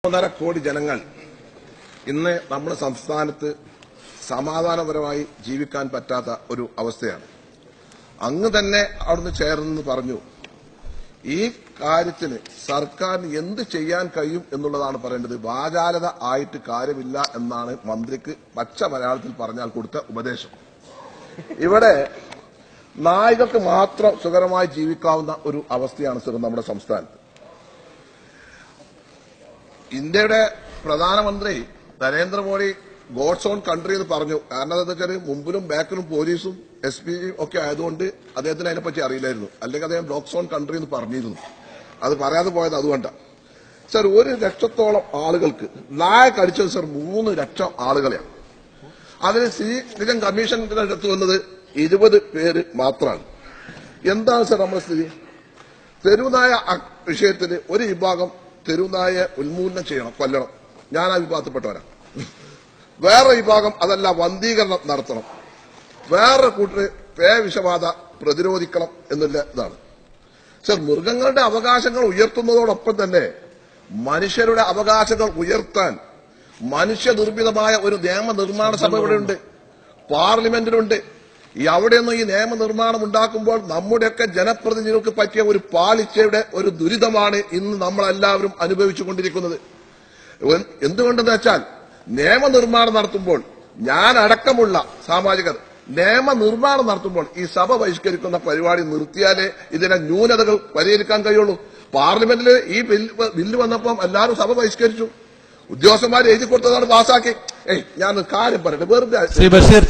1.5 കോടി ജനങ്ങൾ ഇന്ന് നമ്മുടെ സംസ്ഥാനത്ത് സമാധാനപരമായി ജീവിക്കാൻ പറ്റാത്ത ഒരു അവസ്ഥയാണ്. അങ്ങ് തന്നെ അവിടുന്ന് ചേർന്ന് പറഞ്ഞു, ഈ കാര്യത്തിന് സർക്കാരിന് എന്ത് ചെയ്യാൻ കഴിയും എന്നുള്ളതാണ് പറയേണ്ടത്. വാചാലത ആയിട്ട് കാര്യമില്ല എന്നാണ് മന്ത്രിക്ക് പച്ച മലയാളത്തിൽ പറഞ്ഞാൽ കൊടുത്ത ഉപദേശം. ഇവിടെ നായികർക്ക് മാത്രം സുഖകരമായി ജീവിക്കാവുന്ന ഒരു അവസ്ഥയാണ് സർ നമ്മുടെ സംസ്ഥാനത്ത്. ഇന്ത്യയുടെ പ്രധാനമന്ത്രി നരേന്ദ്രമോദി ഗോഡ്സ് ഓൺ കൺട്രി എന്ന് പറഞ്ഞു. കാരണം എന്താ വെച്ചാൽ മുമ്പിലും ബാക്കിലും പോലീസും SP ഒക്കെ ആയതുകൊണ്ട് അദ്ദേഹത്തിന് അതിനെപ്പറ്റി അറിയില്ലായിരുന്നു. അല്ലെങ്കിൽ അദ്ദേഹം ബ്ലോക്സ് ഓൺ കൺട്രി എന്ന് പറഞ്ഞിരുന്നു. അത് പറയാതെ പോയത് അതുകൊണ്ടാണ്. സർ, 1 ലക്ഷത്തോളം ആളുകൾക്ക് നായക് അടിച്ചത് സർ 3 ലക്ഷം ആളുകളെയാണ്. അതിന് സിറ്റിസൺ കമ്മീഷന്റെ അടുത്ത് വന്നത് 20 പേര് മാത്രമാണ്. എന്താണ് സർ നമ്മുടെ സ്ഥിതി? തെരുവുനായ വിഷയത്തിൽ ഒരു വിഭാഗം തെരുവുനായെ ഉന്മൂലനം ചെയ്യണം, കൊല്ലണം. ഞാൻ ആ വിഭാഗത്തിൽപ്പെട്ടവരാണ്. വേറെ വിഭാഗം അതല്ല, വന്ധീകരണം നടത്തണം. വേറെ കൂട്ടര് വിഷബാധ പ്രതിരോധിക്കണം എന്നുള്ള ഇതാണ്. സർ, മൃഗങ്ങളുടെ അവകാശങ്ങൾ ഉയർത്തുന്നതോടൊപ്പം തന്നെ മനുഷ്യരുടെ അവകാശങ്ങൾ ഉയർത്താൻ മനുഷ്യനിർമ്മിതമായ ഒരു നിയമനിർമ്മാണ സഭ ഇവിടെയുണ്ട്, പാർലമെന്റിലുണ്ട്. അവിടെയൊന്നും ഈ നിയമനിർമ്മാണം ഉണ്ടാക്കുമ്പോൾ നമ്മുടെയൊക്കെ ജനപ്രതിനിധികൾക്ക് പറ്റിയ ഒരു പാളിച്ചയുടെ ഒരു ദുരിതമാണ് ഇന്ന് നമ്മളെല്ലാവരും അനുഭവിച്ചുകൊണ്ടിരിക്കുന്നത്. എന്തുകൊണ്ടെന്ന് വെച്ചാൽ നിയമനിർമ്മാണം നടത്തുമ്പോൾ ഞാൻ അടക്കമുള്ള സാമാജികർ നിയമനിർമ്മാണം നടത്തുമ്പോൾ ഈ സഭ ബഹിഷ്കരിക്കുന്ന പരിപാടി നിർത്തിയാലേ ഇതിന്റെ ന്യൂനതകൾ പരിഹരിക്കാൻ കഴിയുള്ളൂ. പാർലമെന്റിൽ ഈ ബില്ല് വന്നപ്പോൾ എല്ലാവരും സഭ ബഹിഷ്കരിച്ചു. ഉദ്യോഗസ്ഥന്മാർ എഴുതി കൊടുത്തതാണ് പാസാക്കി. ഞാൻ കാര്യം പറയട്ടെ, വെറുതെ ശ്രീ ബഷീർ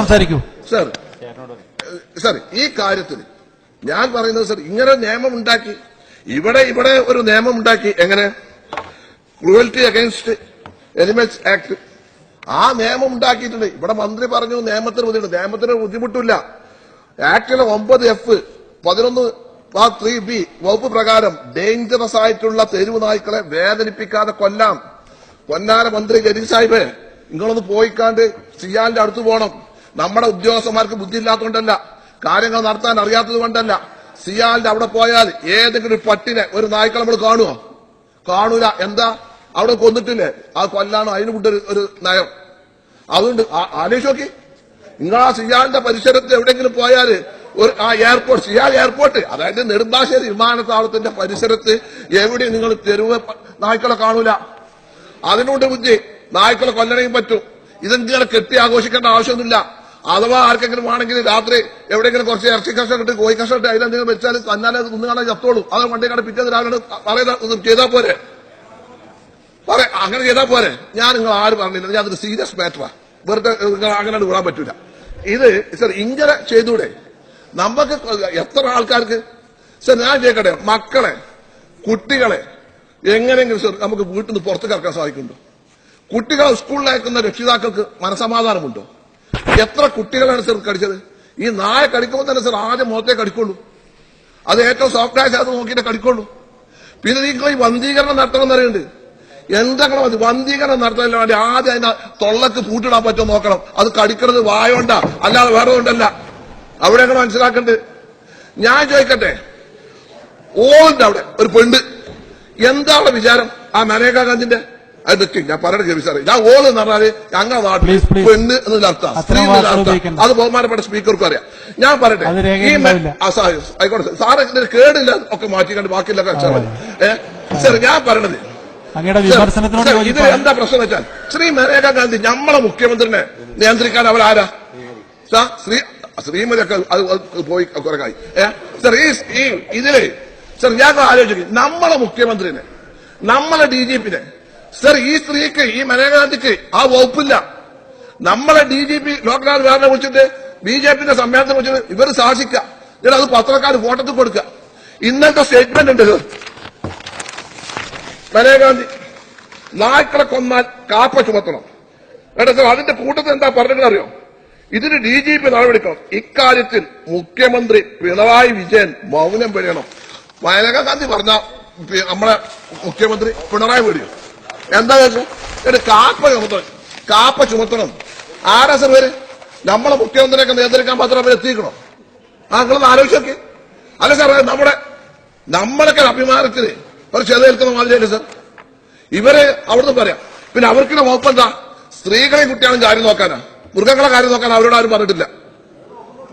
സംസാരിക്കൂ. സർ, ഈ കാര്യത്തിൽ ഞാൻ പറയുന്നത് സർ, ഇങ്ങനെ നിയമം ഉണ്ടാക്കി ഇവിടെ ഒരു നിയമം ഉണ്ടാക്കി. എങ്ങനെ? Cruelty against animals act. ആ നിയമം ഉണ്ടാക്കിയിട്ടുണ്ട്. ഇവിടെ മന്ത്രി പറഞ്ഞു നിയമത്തിന് ബുദ്ധിമുട്ട്. നിയമത്തിന് ബുദ്ധിമുട്ടില്ല. ആക്ടിലെ 9F 11(3)B വകുപ്പ് പ്രകാരം ഡേഞ്ചറസ് ആയിട്ടുള്ള തെരുവ് നായ്ക്കളെ വേദനിപ്പിക്കാതെ കൊല്ലാം. പൊന്നാര മന്ത്രി ജലീൽ സാഹിബ്, നിങ്ങളൊന്ന് പോയിക്കാണ്ട് സിയാലിന്റെ അടുത്ത് പോകണം. നമ്മുടെ ഉദ്യോഗസ്ഥന്മാർക്ക് ബുദ്ധിയില്ലാത്തതുകൊണ്ടല്ല, കാര്യങ്ങൾ നടത്താൻ അറിയാത്തത് കൊണ്ടല്ല. സിയാലിന്റെ അവിടെ പോയാൽ ഏതെങ്കിലും ഒരു പട്ടിനെ, ഒരു നായ്ക്കളെ നമ്മൾ കാണുമോ? കാണൂല. എന്താ? അവിടെ കൊന്നിട്ടില്ലേ? ആ കൊല്ലാനോ അതിന് കൂട്ട ഒരു നയം. അതുകൊണ്ട് ആലോചിച്ച് നോക്കി, നിങ്ങൾ ആ സിയാലിന്റെ പരിസരത്ത് എവിടെയെങ്കിലും പോയാല് ആ എയർപോർട്ട്, സിയാൽ എയർപോർട്ട്, അതായത് നെടുമ്പാശ്ശേരി വിമാനത്താവളത്തിന്റെ പരിസരത്ത് എവിടെയും നിങ്ങൾ തെരുവ് നായ്ക്കളെ കാണൂല. അതിനുകൊണ്ട് ബുദ്ധി. നായ്ക്കളെ കൊല്ലണേയും പറ്റും. ഇതെങ്ങനെ കെട്ടി ആഘോഷിക്കേണ്ട ആവശ്യമൊന്നുമില്ല. അഥവാ ആർക്കെങ്കിലും ആണെങ്കിൽ രാത്രി എവിടെയെങ്കിലും കുറച്ച് ഇറച്ചി കഷ്ടം ഇട്ട് കോഴി കഷ്ടം ഇട്ട് അതിലെന്തെങ്കിലും വെച്ചാൽ തന്നാലെ കുന്നുകാണാൻ ചത്തോളൂ. അത് വണ്ടിക്കാട് പിറ്റേന്ന് രാവിലെ പറയുന്നത് ചെയ്താൽ പോരെ? അങ്ങനെ ചെയ്താൽ പോരെ? ഞാൻ നിങ്ങൾ ആര് പറഞ്ഞില്ല, ഞാൻ അതൊരു സീരിയസ് മാറ്ററാ. വെറുതെ അങ്ങനെ വിടാൻ പറ്റൂല. ഇത് സർ ഇങ്ങനെ ചെയ്തൂടെ? നമുക്ക് എത്ര ആൾക്കാർക്ക് സർ, ഞാൻ കേൾക്കട്ടെ, മക്കളെ കുട്ടികളെ എങ്ങനെയെങ്കിലും സർ നമുക്ക് വീട്ടിൽ നിന്ന് പുറത്തേക്ക് ഇറക്കാൻ സാധിക്കുന്നുണ്ടോ? കുട്ടികളെ സ്കൂളിൽ അയക്കുന്ന രക്ഷിതാക്കൾക്ക് മനസമാധാനമുണ്ടോ? എത്ര കുട്ടികളാണ് സർ കടിച്ചത്? ഈ നായ കടിക്കുമ്പോൾ തന്നെ സർ ആദ്യം മുഖത്തെ കടിക്കുള്ളൂ. അത് ഏറ്റവും സോഫ്റ്റായ അത് നോക്കിയിട്ട് കടിക്കുള്ളൂ. പിന്നെ നിങ്ങൾ ഈ വന്ധീകരണം നടത്തണം എന്നറിയുന്നുണ്ട്. എന്തെങ്കിലും മതി വന്ധീകരണം നടത്താൻ വേണ്ടി ആദ്യം അതിന്റെ തൊള്ളക്ക് പൂട്ടിടാൻ പറ്റുമോ നോക്കണം. അത് കടിക്കുന്നത് വായോണ്ടാ, അല്ലാതെ വേറെ കൊണ്ടല്ല. അവിടെയൊക്കെ മനസ്സിലാക്കണ്ട്. ഞാൻ ചോദിക്കട്ടെ, ഓളിന്റെ അവിടെ ഒരു പെണ്ണ്, എന്താണ് വിചാരം ആ മനേകാ ഗാന്ധിന്റെ? അത് നിൽക്കും, ഞാൻ പറയണ കേൾവി സാറേ. ഞാൻ ഓള് എന്ന് പറഞ്ഞാല് ഞങ്ങളുടെ നാട്ടിൽ പെണ്ണ് എന്നുള്ള അർത്ഥം, സ്ത്രീ എന്നുള്ള അർത്ഥം. അത് ബഹുമാനപ്പെട്ട സ്പീക്കർക്കും അറിയാം. ഞാൻ പറയട്ടെ, ആയിക്കോട്ടെ സാറ് ഇതിന് കേടില്ല ഒക്കെ മാറ്റിക്കണ്ട് ബാക്കിയുള്ള വെച്ചാൽ മതി. സാർ, ഞാൻ പറയണത് ഇത് എന്താ പ്രശ്നം വെച്ചാൽ, ശ്രീ മനേകാ ഗാന്ധി നമ്മളെ മുഖ്യമന്ത്രിനെ നിയന്ത്രിക്കാൻ അവരാരാ? ശ്രീമതിയൊക്കെ അത് പോയി കുറെ കായി. സർ, ഈ ഇതില് സർ ഞാൻ ആലോചിക്കും, നമ്മളെ മുഖ്യമന്ത്രിനെ, നമ്മളെ DGP-നെ സർ, ഈ സ്ത്രീക്ക്, ഈ മനേകാ ഗാന്ധിക്ക് ആ വകുപ്പില്ല. നമ്മളെ DGP ലോക്നാഥ് ബെഹ്റയെ വിളിച്ചിട്ട് BJP-ന്റെ സമ്മേളനത്തെ വിളിച്ചിട്ട് ഇവർ സാഹസിക്കുക. എന്നിട്ട് അത് പത്രക്കാർ ഫോട്ടോത്തിൽ കൊടുക്കുക. ഇന്നത്തെ സ്റ്റേറ്റ്മെന്റ് ഉണ്ട് സർ, മനേകാഗാന്ധി നായ്ക്കളെ കൊന്നാൽ കാപ്പ ചുമത്തണം. കേട്ടോ സർ, അതിന്റെ കൂട്ടത്തിൽ എന്താ പറഞ്ഞത് അറിയോ? ഇതിന് DGP നടപടിക്കണം. ഇക്കാര്യത്തിൽ മുഖ്യമന്ത്രി പിണറായി വിജയൻ മൗനം വെടിയണം. മനേകാ ഗാന്ധി പറഞ്ഞ നമ്മളെ മുഖ്യമന്ത്രി പിണറായി വെടിയും. എന്താ കേൾക്കും? കാപ്പ ചുമത്തണം. ആരാ സർ പേര്? നമ്മളെ മുഖ്യമന്ത്രിയൊക്കെ നിയന്ത്രിക്കാൻ മാത്രം അവർ എത്തിക്കണോ? നിങ്ങളൊന്ന് ആലോചിച്ച് നോക്കി. അല്ല സാർ, നമ്മുടെ നമ്മളൊക്കെ അഭിമാനത്തിന് ഒരു ചെതേൽക്കുന്ന മാതിരിയല്ലേ സർ ഇവരെ അവിടുന്ന് പറയാം. പിന്നെ അവർക്കുള്ള വകുപ്പെന്താ? സ്ത്രീകളെയും കുട്ടികളും കാര്യം നോക്കാനാ, മൃഗങ്ങളെ കാര്യം നോക്കാൻ അവരോട് ആരും പറഞ്ഞിട്ടില്ല.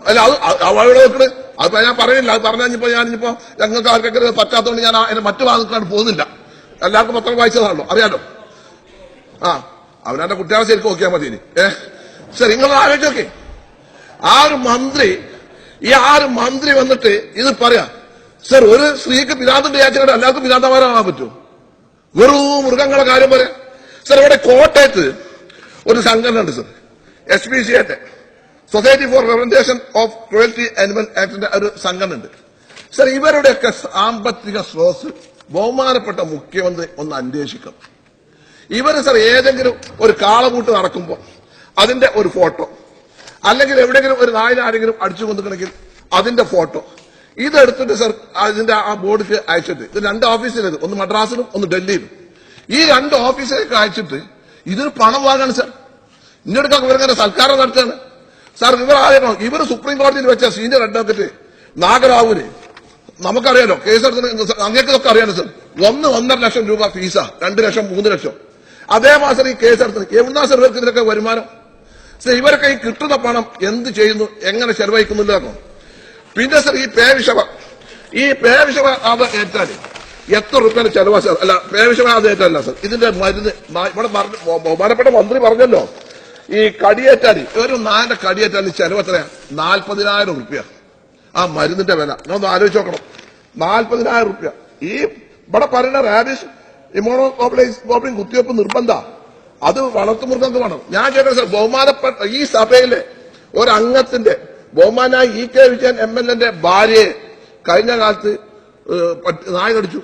അല്ല അത് അവരോട് നോക്കണ്. അതിപ്പോ ഞാൻ പറയുന്നില്ല, അത് പറഞ്ഞപ്പോ ഞാനിപ്പോ ഞങ്ങൾക്ക് ആർക്കൊക്കെ പറ്റാത്തതുകൊണ്ട് ഞാൻ അതിന്റെ മറ്റു ഭാഗത്തേക്കാണ് പോകുന്നില്ല. എല്ലാവർക്കും പത്രം വായിച്ചതാണല്ലോ, അറിയാലോ. അവനെ കുട്ടികളെ ശരിക്കും നോക്കിയാൽ മതി. ശരി, നിങ്ങൾ ആലോചിച്ച് നോക്കേ, ആ ഒരു മന്ത്രി വന്നിട്ട് ഇത് പറയാ. സർ, ഒരു സ്ത്രീക്ക് പിതാന്തിന്റെ വിചാരിച്ചിട്ട് എല്ലാവർക്കും പിതാന്തമാരാകാൻ പറ്റുമോ? വെറും മൃഗങ്ങളെ കാര്യം പറയാം. സർ, ഇവിടെ കോട്ടയത്ത് ഒരു സംഘടന ഉണ്ട് sir, SPCA, society for prevention of cruelty animal ആക്ടിന്റെ ഒരു സംഘടന ഉണ്ട് സർ. ഇവരുടെയൊക്കെ സാമ്പത്തിക സ്രോതസ് ബഹുമാനപ്പെട്ട മുഖ്യമന്ത്രി ഒന്ന് അന്വേഷിക്കണം. ഇവര് സർ ഏതെങ്കിലും ഒരു കാളകൂട്ട് നടക്കുമ്പോൾ അതിന്റെ ഒരു ഫോട്ടോ, അല്ലെങ്കിൽ എവിടെയെങ്കിലും ഒരു നായിനെ ആരെങ്കിലും അടിച്ചു കൊണ്ടുക്കണമെങ്കിൽ അതിന്റെ ഫോട്ടോ ഇതെടുത്തിട്ട് സർ അതിന്റെ ആ ബോർഡിക്ക് അയച്ചിട്ട്, ഇത് 2 ഓഫീസിലേത്, ഒന്ന് മദ്രാസിലും ഒന്ന് ഡൽഹിയിലും, ഈ 2 ഓഫീസിലേക്ക് അയച്ചിട്ട് ഇതിന് പണം വാങ്ങാണ് സർ. ഇന്നെടുക്കാൻ ഇവരിങ്ങനെ സൽക്കാരം നടത്തുകയാണ് സാർ. ഇവർ ആദ്യം ഇവർ സുപ്രീം കോടതിയിൽ വെച്ച സീനിയർ അഡ്വക്കേറ്റ് നാഗറാവുവിന് നമുക്കറിയാലോ, കേസെടുത്ത് അങ്ങേക്കൊക്കെ അറിയാലോ സർ, 1-1.5 ലക്ഷം രൂപ ഫീസാ, 2 ലക്ഷം 3 ലക്ഷം. അതേ മാസം ഈ കേസെടുത്ത് എവിടുന്നാ സർ ഇവർക്ക് ഇതിനൊക്കെ വരുമാനം? ഇവരൊക്കെ ഈ കിട്ടുന്ന പണം എന്ത് ചെയ്യുന്നു, എങ്ങനെ ചെലവഴിക്കുന്നില്ലാന്നോ? പിന്നെ സർ ഈ പേവിഷമ അത് ഏറ്റാല് എത്ര റുപ്യന്റെ ചെലവാ സർ? അല്ല, പേവിഷമ അത് ഏറ്റല്ല സർ. ഇതിന്റെ മരുന്ന് ഇവിടെ ബഹുമാനപ്പെട്ട മന്ത്രി പറഞ്ഞല്ലോ, ഈ കടിയേറ്റാല്, ഒരു നായന്റെ കടിയേറ്റാല് ചെലവ് എത്രയാ? 40,000 റുപ്യ. ആ മരുന്നിന്റെ വില ഒന്ന് ആലോചിച്ച് നോക്കണം, 40,000 റുപ്യ. ഈ ഇവിടെ പറയുന്ന റാബിസ് ഇമ്മ്യൂണോഗ്ലോബുലിൻ കുത്തിവെപ്പ് നിർബന്ധ, അത് വളർത്തുമൃഗങ്ങൾക്ക് വേണം. ഞാൻ ചോദിക്കട്ടെ സർ, ബഹുമാനപ്പെട്ട ഈ സഭയിലെ ഒരംഗത്തിന്റെ ബഹുമാനായ EK വിജയൻ MLA ഭാര്യയെ കഴിഞ്ഞ കാലത്ത് നായ കടിച്ചു.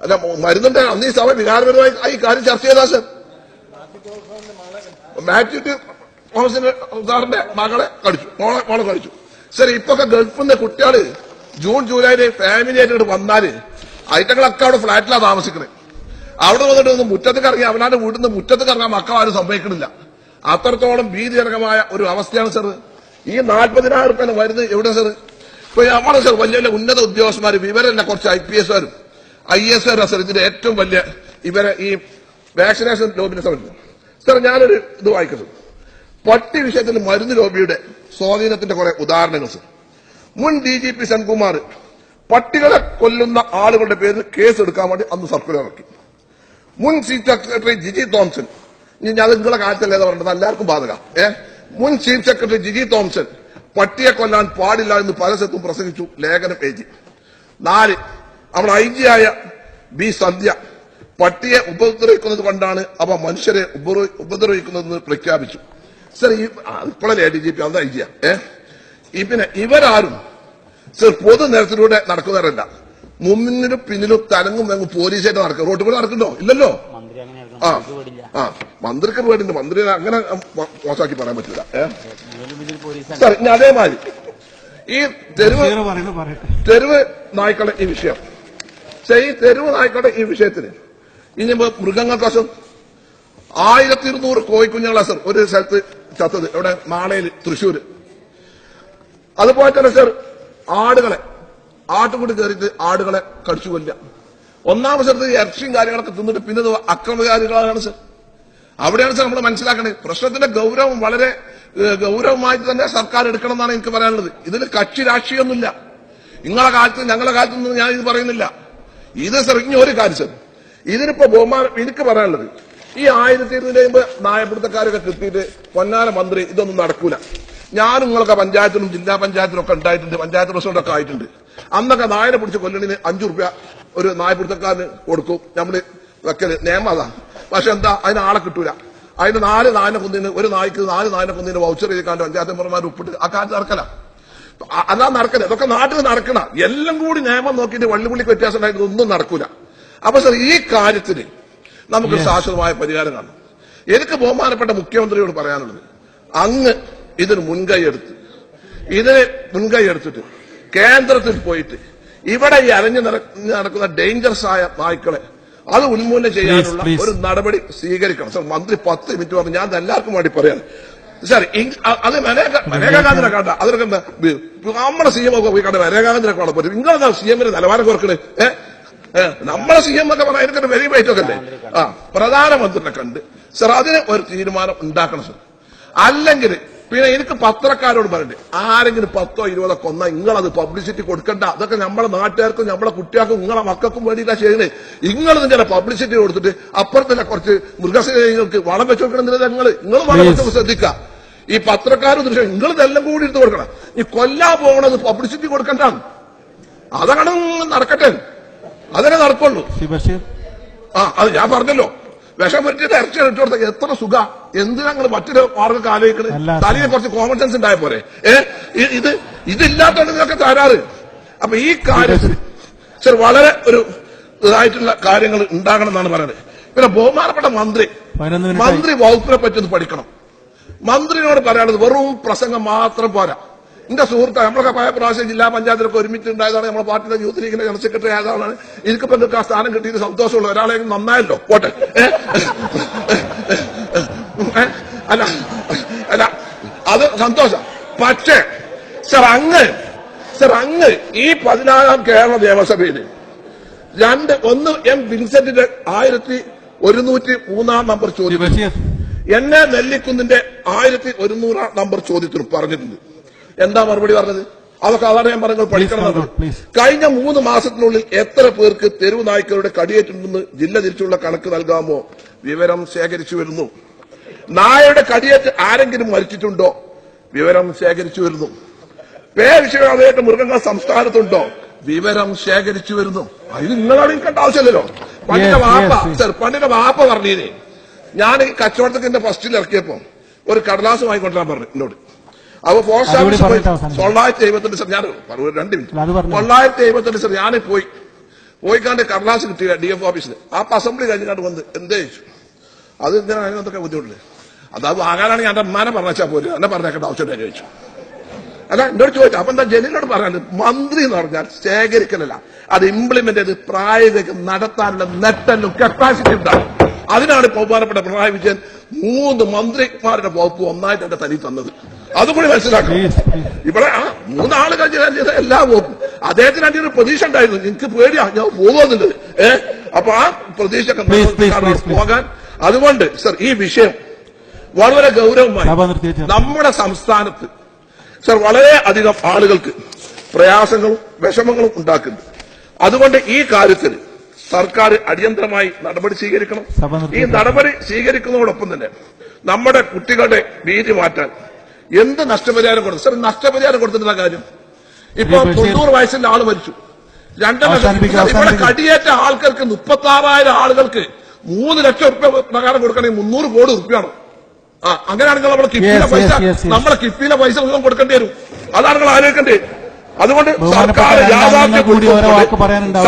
അല്ല, മരുന്നിന്റെ അന്ന് ഈ സഭ വികാരപരമായി ഈ കാര്യം ചർച്ച ചെയ്താ സർ. മാത്യു തോമസിന്റെ സാറിന്റെ മകളെ കടിച്ചു, മോളെ കടിച്ചു സർ. ഇപ്പൊക്കെ ഗൾഫിൽ നിന്ന് കുട്ടികള് ജൂൺ ജൂലൈയില് ഫാമിലി ആയിട്ട് വന്നാല് ഐറ്റങ്ങളൊക്കെ അവിടെ ഫ്ലാറ്റിലാണ് താമസിക്കുന്നത്. അവിടെ വന്നിട്ട് ഒന്ന് മുറ്റത്തേക്ക് ഇറങ്ങി അവനാന്റെ വീട്ടിൽ നിന്ന് മുറ്റത്തേക്ക് ഇറങ്ങാൻ മക്കളാരും സംഭവിക്കണില്ല. അത്രത്തോളം ഭീതിജനകമായ ഒരു അവസ്ഥയാണ് സർ. ഈ 40,000 റുപ്യ വരുന്നത് എവിടെ സർ? ഇപ്പൊ നമ്മളെ സർ വലിയ വലിയ ഉന്നത ഉദ്യോഗസ്ഥന്മാർ, ഇവരല്ല കുറച്ച് IPS-കാരും IAS-കാരും സർ ഇതിന്റെ ഏറ്റവും വലിയ ഇവരെ ഈ വാക്സിനേഷൻ ലോബിനെ സംബന്ധിച്ചു സർ. ഞാനൊരു ഇത് വായിക്കുന്നത്, പട്ടി വിഷയത്തിൽ മരുന്ന് ലോബിയുടെ സ്വാധീനത്തിന്റെ കുറെ ഉദാഹരണങ്ങൾ സർ. മുൻ DGP സെൻകുമാർ പട്ടികളെ കൊല്ലുന്ന ആളുകളുടെ പേരിൽ കേസ് എടുക്കാൻ വേണ്ടി അന്ന് സർക്കുലർ ഇറക്കി. മുൻ ചീഫ് സെക്രട്ടറി ജിജി തോംസൺ, ഇനി അത് നിങ്ങളെ കാലത്തല്ലേ പറഞ്ഞത്, എല്ലാവർക്കും ബാധക. മുൻ ചീഫ് സെക്രട്ടറി ജിജി തോംസൺ പട്ടിയെ കൊല്ലാൻ പാടില്ല എന്ന് പല സ്ഥലത്തും പ്രസംഗിച്ചു, ലേഖനം എഴുതി. 4 നമ്മുടെ IG ആയ B സന്ധ്യ പട്ടിയെ ഉപദ്രവിക്കുന്നത് കൊണ്ടാണ് അവ മനുഷ്യരെ ഉപദ്രവിക്കുന്നതെന്ന് പ്രഖ്യാപിച്ചു സർ. ഇപ്പോഴല്ലേ DGP, അത് IG. പിന്നെ ഇവരാരും സർ പൊതു നിരത്തിലൂടെ നടക്കുന്നവരല്ല, മുന്നിലും പിന്നിലും തലങ്ങും വെങ്ങും പോലീസായിട്ട് നടക്കുക. റോഡ് കൂടെ നടക്കണ്ടോ? ഇല്ലല്ലോ. മന്ത്രിക്ക് പേടിണ്ട്, മന്ത്രി അങ്ങനെ മോശമാക്കി പറയാൻ പറ്റില്ല സാർ. ഇനി അതേമാതിരി ഈ തെരുവ് നായ്ക്കളുടെ ഈ വിഷയം, ഈ തെരുവ് നായ്ക്കളുടെ ഈ വിഷയത്തിന് ഇനി മൃഗങ്ങൾക്ക് വശം 1200 കോഴിക്കുഞ്ഞുങ്ങളാ സർ ഒരു സ്ഥലത്ത് ചത്തത്, ഇവിടെ മാളയിൽ, തൃശ്ശൂര്. അതുപോലെ തന്നെ സർ ആട്ടുകൂടി കയറിയിട്ട് ആടുകളെ കടിച്ചു കൊല്ല. ഒന്നാമത് സ്ഥലത്ത് ഇറച്ചിയും കാര്യങ്ങളൊക്കെ തിന്നിട്ട് പിന്നെ അക്രമകാരികളാണ് സർ. അവിടെയാണ് സർ നമ്മൾ മനസ്സിലാക്കേണ്ടത്. പ്രശ്നത്തിന്റെ ഗൗരവം വളരെ ഗൗരവമായിട്ട് തന്നെ സർക്കാർ എടുക്കണം എന്നാണ് എനിക്ക് പറയാനുള്ളത്. ഇതിന് കക്ഷി രാഷ്ട്രീയമൊന്നുമില്ല. നിങ്ങളെ കാലത്ത് ഞങ്ങളെ കാലത്തൊന്നും ഞാൻ ഇത് പറയുന്നില്ല. ഇത് സർ ഇനി ഒരു കാര്യം സർ, ഇതിനിപ്പോ ബഹുമാനം എനിക്ക് പറയാനുള്ളത്, ഈ 1250 നായപിടുത്തക്കാരൊക്കെ കിട്ടിയിട്ട് പൊന്നാര മന്ത്രി ഇതൊന്നും നടക്കൂല. ഞാനും നിങ്ങളൊക്കെ പഞ്ചായത്തിലും ജില്ലാ പഞ്ചായത്തിലും ഒക്കെ ഉണ്ടായിട്ടുണ്ട്, പഞ്ചായത്ത് പ്രസിഡന്റൊക്കെ ആയിട്ടുണ്ട്. അന്നൊക്കെ നായനെ പിടിച്ച് കൊല്ലണിന് 5 റുപ്യ ഒരു നായപിടുത്തക്കാരന് കൊടുക്കും നമ്മൾ വെക്കല്, നിയമം അതാ. പക്ഷെ എന്താ, അതിന് ആളെ കിട്ടൂല. അതിന് 4 നായനെ കൊന്നതിന്, ഒരു നായ്ക്ക് 4 നായനെ കൊന്നതിന് വൗച്ചർ ചെയ്തിക്കാണ്ട് പഞ്ചായത്ത് മെമ്പർമാർ ഒപ്പിട്ട് ആ കാലത്ത് നടക്കല. അതാ നടക്കല. ഇതൊക്കെ നാട്ടിൽ നടക്കണ. എല്ലാം കൂടി നിയമം നോക്കിയിട്ട് വള്ളിപുള്ളിക്ക് വ്യത്യാസം ഉണ്ടായിട്ട് ഒന്നും നടക്കൂല. അപ്പൊ സർ ഈ കാര്യത്തിന് നമുക്ക് ശാശ്വതമായ പരിഹാരം കാണും. എനിക്ക് ബഹുമാനപ്പെട്ട മുഖ്യമന്ത്രിയോട് പറയാനുള്ളത്, അങ്ങ് ഇതിന് മുൻകൈ എടുത്തിട്ട് കേന്ദ്രത്തിൽ പോയിട്ട് ഇവിടെ ഈ അലഞ്ഞു നടക്കുന്ന ഡേഞ്ചറസ് ആയ നായ്ക്കളെ അത് ഉന്മൂലനം ചെയ്യാനുള്ള ഒരു നടപടി സ്വീകരിക്കണം സർ. മന്ത്രി 10 മിനിറ്റ് പറഞ്ഞു, ഞാൻ എല്ലാവർക്കും വേണ്ടി പറയാം. സാർ അത് മനേകാഗാന്ധിനെ കണ്ട അതൊക്കെ നമ്മുടെ സി എം ഒക്കെ പോയി കണ്ട മനേകാഗാന്ധിനെ കാണാൻ പറ്റും. നിങ്ങളെന്താ സി എമ്മിന് നിലവാരം കുറക്കണേ? നമ്മളെ സി എം ഒക്കെ പറഞ്ഞാൽ എനിക്കൊരു വെരി വൈറ്റ് ഒക്കെ അല്ലേ? പ്രധാനമന്ത്രിനെ കണ്ട് സാർ അതിന് ഒരു തീരുമാനം ഉണ്ടാക്കണം സാർ. അല്ലെങ്കിൽ പിന്നെ എനിക്ക് പത്രക്കാരോട് പറയണ്ടേ, ആരെങ്കിലും 10ഓ 20ഓ കൊന്നാൽ നിങ്ങളത് പബ്ലിസിറ്റി കൊടുക്കണ്ട. അതൊക്കെ നമ്മളെ നാട്ടുകാർക്കും നമ്മളെ കുട്ടികൾക്കും നിങ്ങളെ മക്കൾക്കും വേണ്ടിയിട്ടാണ് ചെയ്യുന്നത്. നിങ്ങളിത് ചില പബ്ലിസിറ്റി കൊടുത്തിട്ട് അപ്പുറത്തല്ല കുറച്ച് മൃഗസ്നേഹികൾക്ക് വളം വെച്ച് കൊടുക്കണമെന്നില്ല. നിങ്ങൾ വളം വെച്ചൊക്കെ ശ്രദ്ധിക്കുക. ഈ പത്രക്കാരും ദൃശ്യം നിങ്ങൾ ഇതെല്ലാം കൂടി എടുത്ത് കൊടുക്കണം. ഈ കൊല്ലാൻ പോകണത് പബ്ലിസിറ്റി കൊടുക്കണ്ടാണ്. അതാണ് നടക്കട്ടെ, അതന്നെ നടക്കുള്ളൂ. അത് ഞാൻ പറഞ്ഞല്ലോ, വിഷം പറ്റിയത് ഇറച്ചി ഇട്ട് കൊടുത്ത എത്ര സുഖ. എന്തിനാങ്ങൾ മറ്റൊരു മാർഗ്ഗം ആലോചിക്കണത്? തലയിൽ കുറച്ച് കോമൺ സെൻസ് ഉണ്ടായ പോലെ. ഇതില്ലാത്തതാണ് ഇതൊക്കെ തരാറ്. അപ്പൊ ഈ കാര്യത്തിൽ സാർ വളരെ ഒരു ഇതായിട്ടുള്ള കാര്യങ്ങൾ ഉണ്ടാകണം എന്നാണ് പറയുന്നത്. പിന്നെ ബഹുമാനപ്പെട്ട മന്ത്രി വകുപ്പിനെ പറ്റി ഒന്ന് പഠിക്കണം. മന്ത്രിയോട് പറയാനുള്ളത് വെറും പ്രസംഗം മാത്രം പോരാ. എന്റെ സുഹൃത്ത് നമ്മളൊക്കെ പല പ്രാവശ്യം ജില്ലാ പഞ്ചായത്തിലൊക്കെ ഒരുമിച്ചുണ്ടായതാണ്. നമ്മുടെ പാർട്ടിയുടെ യൂത്ത് ലീഗിന്റെ ജനറൽ സെക്രട്ടറി ആയതാണ്. എനിക്കിപ്പോ നിങ്ങൾക്ക് ആ സ്ഥാനം കിട്ടിയിട്ട് സന്തോഷമുള്ള ഒരാളെ നന്നായല്ലോ, പോട്ടെ. അല്ല അത് സന്തോഷം. പക്ഷേ സർ അങ്ങ് ഈ 14ാം കേരള നിയമസഭയിൽ ഒന്ന് എം വിൻസെന്റിന്റെ 1103 നമ്പർ ചോദ്യം, എന്നെ നെല്ലിക്കുന്നിന്റെ 1100 നമ്പർ ചോദ്യത്തിന് പറഞ്ഞിട്ടുണ്ട്. എന്താ മറുപടി പറഞ്ഞത്? അതൊക്കെ അതാണ് ഞാൻ പറഞ്ഞത്, പഠിക്കണം. കഴിഞ്ഞ 3 മാസത്തിനുള്ളിൽ എത്ര പേർക്ക് തെരുവ് നായ്ക്കളുടെ കടിയേറ്റിട്ടുണ്ടെന്ന് ജില്ല തിരിച്ചുള്ള കണക്ക് നൽകാമോ? വിവരം ശേഖരിച്ചു വരുന്നു. നായയുടെ കടിയേറ്റ് ആരെങ്കിലും മരിച്ചിട്ടുണ്ടോ? വിവരം ശേഖരിച്ചു വരുന്നു. വിഷയമായിട്ട് മൃഗങ്ങൾ സംസ്ഥാനത്തുണ്ടോ? വിവരം ശേഖരിച്ചു വരുന്നു. ഇത് നിങ്ങളാണ് എനിക്കേണ്ട ആവശ്യമില്ലല്ലോ. പണ്ടിന്റെ വാപ്പ പറഞ്ഞേ, ഞാൻ ഈ കച്ചവടത്തിന്റെ ഫസ്റ്റിൽ ഇറക്കിയപ്പോ ഒരു കടലാസ് വാങ്ങിക്കൊണ്ടിരാൻ പറഞ്ഞു എന്നോട്. അപ്പൊ പോസ്റ്റ് ഓഫീസ് 978 സാർ, ഞാൻ 2 മിനിറ്റ് 978 സാർ, ഞാൻ പോയിക്കാണ്ട് കടലാസ് കിട്ടിയില്ല DF ഓഫീസിൽ. അപ്പൊ അസംബ്ലി കഴിഞ്ഞാണ്ട് വന്ന് എന്തേ ചോദിച്ചു. അത് എന്തിനാണ് അതിനകത്തൊക്കെ ബുദ്ധിമുട്ടില്ല. അത് വാങ്ങാനാണ് ഞാൻ അമ്മാനെ പറഞ്ഞാൽ പോലും എന്നെ പറഞ്ഞേക്കേണ്ട ആവശ്യം ചോദിച്ചു. അല്ല എന്നോട് ചോദിച്ചു. അപ്പൊ എന്താ ജലീലിനോട് പറയാനുള്ളത്? മന്ത്രി എന്ന് പറഞ്ഞാൽ ശേഖരിക്കലല്ല, അത് ഇംപ്ലിമെന്റ് ചെയ്ത് പ്രായോഗിക നടത്താനുള്ള നെട്ടലും കപ്പാസിറ്റി ഉണ്ടാവും. അതിനാണ് ബഹുമാനപ്പെട്ട പിണറായി വിജയൻ 3 മന്ത്രിമാരുടെ വകുപ്പ് ഒന്നായിട്ട് എന്റെ തനി തന്നത്. അതുകൂടി മനസ്സിലാക്കണം. ഇവിടെ 3 ആള് കഴിഞ്ഞ എല്ലാ വകുപ്പും അദ്ദേഹത്തിന് അതിന്റെ ഒരു പ്രതീക്ഷ ഉണ്ടായിരുന്നു. എനിക്ക് പേടിയാ ഞാൻ പോകുന്നുള്ളത്. അപ്പൊ ആ പ്രതീക്ഷയൊക്കെ പോകാൻ. അതുകൊണ്ട് സർ ഈ വിഷയം വളരെ ഗൗരവമായി നമ്മുടെ സംസ്ഥാനത്ത് സർ വളരെ അധികം ആളുകൾക്ക് പ്രയാസങ്ങളും വിഷമങ്ങളും ഉണ്ടാക്കുന്നുണ്ട്. അതുകൊണ്ട് ഈ കാര്യത്തിൽ സർക്കാർ അടിയന്തരമായി നടപടി സ്വീകരിക്കണം. ഈ നടപടി സ്വീകരിക്കുന്നതോടൊപ്പം തന്നെ നമ്മുടെ കുട്ടികളുടെ ഭീതി മാറ്റാൻ എന്ത് നഷ്ടപരിഹാരം കൊടുത്തു? സാർ നഷ്ടപരിഹാരം കൊടുത്തിട്ടുള്ള കാര്യം ഇപ്പൊ 90 വയസ്സിന്റെ ആള് മരിച്ചു, 2 ലക്ഷം. ഇവിടെ കടിയേറ്റ ആൾക്കാർക്ക് 36,000 ആളുകൾക്ക് 3 ലക്ഷം രൂപ പ്രകാരം കൊടുക്കണമെങ്കിൽ 300 കോടി രൂപയാണ്. അങ്ങനെയാണെങ്കിൽ നമ്മളെ കിഫ്ബിയിലെ പൈസ മുഴുവൻ കൊടുക്കേണ്ടി വരും. അതാണ് നിങ്ങൾ ആലോചിക്കേണ്ടത്. അതുകൊണ്ട് സർക്കാർ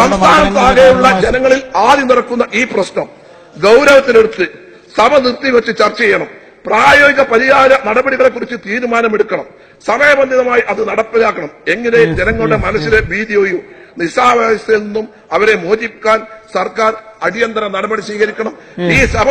സംസ്ഥാനത്താകെയുള്ള ജനങ്ങളിൽ ആദ്യം നടക്കുന്ന ഈ പ്രശ്നം ഗൗരവത്തിലെടുത്ത് സഭ നിർത്തിവെച്ച് ചർച്ച ചെയ്യണം. പ്രായോഗിക പരിഹാര നടപടികളെ കുറിച്ച് തീരുമാനമെടുക്കണം. സമയബന്ധിതമായി അത് നടപ്പിലാക്കണം. എങ്ങനെ ജനങ്ങളുടെ മനസ്സിലെ ഭീതിയോ നിസ്സാവസ്ഥയിൽ നിന്നും അവരെ മോചിപ്പിക്കാൻ സർക്കാർ അടിയന്തര നടപടി സ്വീകരിക്കണം. ഈ സഭ